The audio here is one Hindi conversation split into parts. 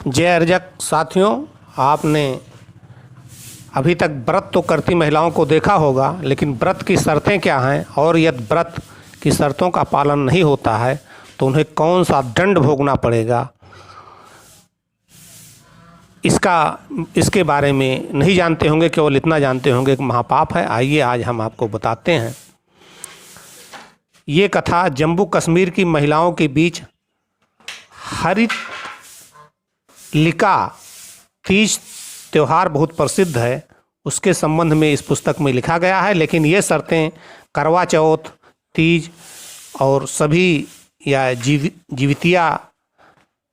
जय अर्जक साथियों, आपने अभी तक व्रत तो करती महिलाओं को देखा होगा, लेकिन व्रत की शर्तें क्या हैं और यदि व्रत की शर्तों का पालन नहीं होता है तो उन्हें कौन सा दंड भोगना पड़ेगा, इसके बारे में नहीं जानते होंगे। केवल इतना जानते होंगे कि महापाप है। आइए आज हम आपको बताते हैं। ये कथा जम्मू कश्मीर की महिलाओं के बीच हरितालिका तीज त्यौहार बहुत प्रसिद्ध है, उसके संबंध में इस पुस्तक में लिखा गया है। लेकिन ये शर्तें करवा चौथ, तीज और सभी या जीवितिया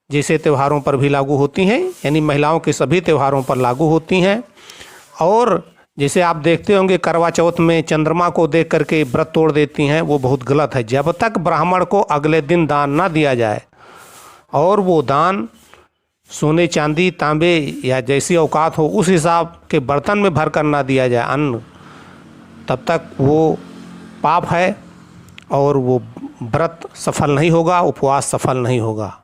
जैसे त्योहारों पर भी लागू होती हैं, यानी महिलाओं के सभी त्योहारों पर लागू होती हैं। और जैसे आप देखते होंगे करवा चौथ में चंद्रमा को देख करके व्रत तोड़ देती हैं, वो बहुत गलत है। जब तक ब्राह्मण को अगले दिन दान ना दिया जाए और वो दान सोने चांदी तांबे या जैसी औकात हो उस हिसाब के बर्तन में भर कर ना दिया जाए अन्न, तब तक वो पाप है और वो व्रत सफल नहीं होगा, उपवास सफल नहीं होगा।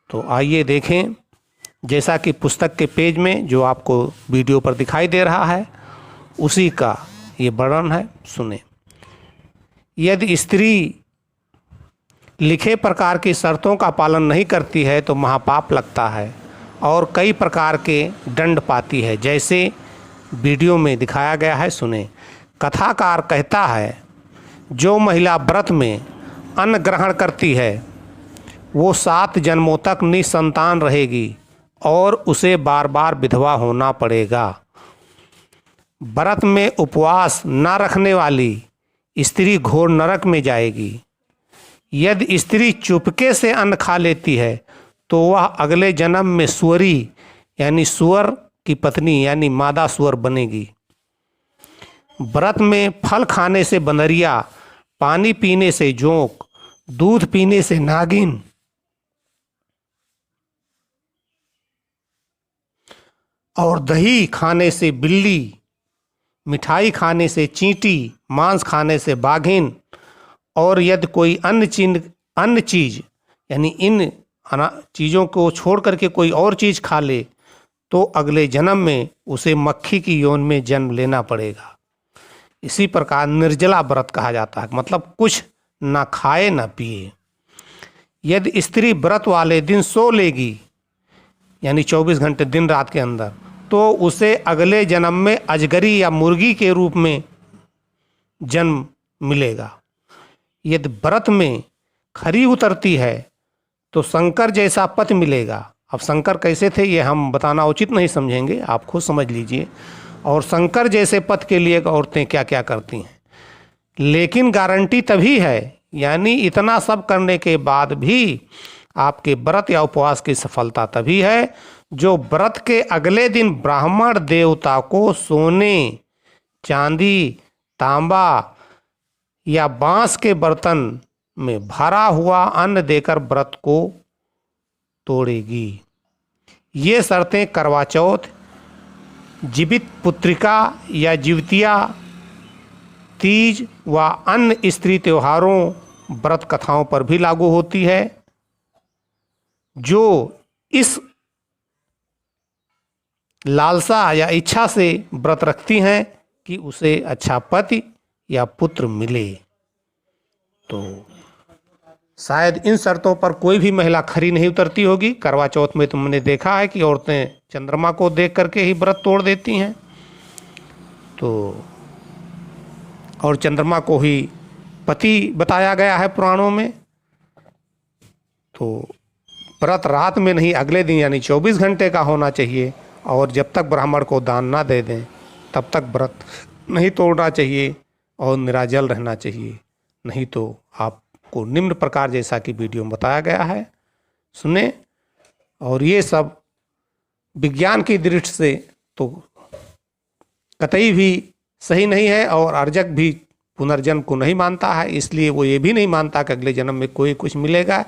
तो आइए देखें, जैसा कि पुस्तक के पेज में जो आपको वीडियो पर दिखाई दे रहा है उसी का ये वर्णन है, सुने। यदि स्त्री लिखे प्रकार की शर्तों का पालन नहीं करती है तो महापाप लगता है और कई प्रकार के दंड पाती है, जैसे वीडियो में दिखाया गया है, सुने। कथाकार कहता है, जो महिला व्रत में अन्न ग्रहण करती है वो 7 जन्मों तक निसंतान रहेगी और उसे बार बार विधवा होना पड़ेगा। व्रत में उपवास न रखने वाली स्त्री घोर नरक में जाएगी। यदि स्त्री चुपके से अन्न खा लेती है तो वह अगले जन्म में सुअरी यानी सुअर की पत्नी यानी मादा सुअर बनेगी। व्रत में फल खाने से बंदरिया, पानी पीने से जोंक, दूध पीने से नागिन और दही खाने से बिल्ली, मिठाई खाने से चींटी, मांस खाने से बाघिन और यदि कोई अन्य चीज़ यानी इन चीज़ों को छोड़ करके कोई और चीज़ खा ले तो अगले जन्म में उसे मक्खी की योनि में जन्म लेना पड़ेगा। इसी प्रकार निर्जला व्रत कहा जाता है, मतलब कुछ ना खाए ना पिए। यदि स्त्री व्रत वाले दिन सो लेगी यानी 24 घंटे दिन रात के अंदर, तो उसे अगले जन्म में अजगरी या मुर्गी के रूप में जन्म मिलेगा। यदि व्रत में खरी उतरती है तो शंकर जैसा पति मिलेगा। अब शंकर कैसे थे ये हम बताना उचित नहीं समझेंगे, आप खुद समझ लीजिए। और शंकर जैसे पति के लिए औरतें क्या क्या करती हैं, लेकिन गारंटी तभी है, यानी इतना सब करने के बाद भी आपके व्रत या उपवास की सफलता तभी है जो व्रत के अगले दिन ब्राह्मण देवता को सोने, चांदी, तांबा या बांस के बर्तन में भरा हुआ अन्न देकर व्रत को तोड़ेगी। ये शर्तें करवा चौथ, जीवित पुत्रिका या जीवितिया, तीज व अन्य स्त्री त्योहारों, व्रत कथाओं पर भी लागू होती है। जो इस लालसा या इच्छा से व्रत रखती हैं कि उसे अच्छा पति या पुत्र मिले, तो शायद इन शर्तों पर कोई भी महिला खरी नहीं उतरती होगी। करवा चौथ में तुमने देखा है कि औरतें चंद्रमा को देख करके ही व्रत तोड़ देती हैं, तो और चंद्रमा को ही पति बताया गया है पुराणों में। तो व्रत रात में नहीं अगले दिन यानी 24 घंटे का होना चाहिए और जब तक ब्राह्मण को दान ना दे दें तब तक व्रत नहीं तोड़ना चाहिए और निराजल रहना चाहिए, नहीं तो आपको निम्न प्रकार जैसा कि वीडियो में बताया गया है, सुने। और ये सब विज्ञान की दृष्टि से तो कतई भी सही नहीं है और अर्जक भी पुनर्जन्म को नहीं मानता है, इसलिए वो ये भी नहीं मानता कि अगले जन्म में कोई कुछ मिलेगा।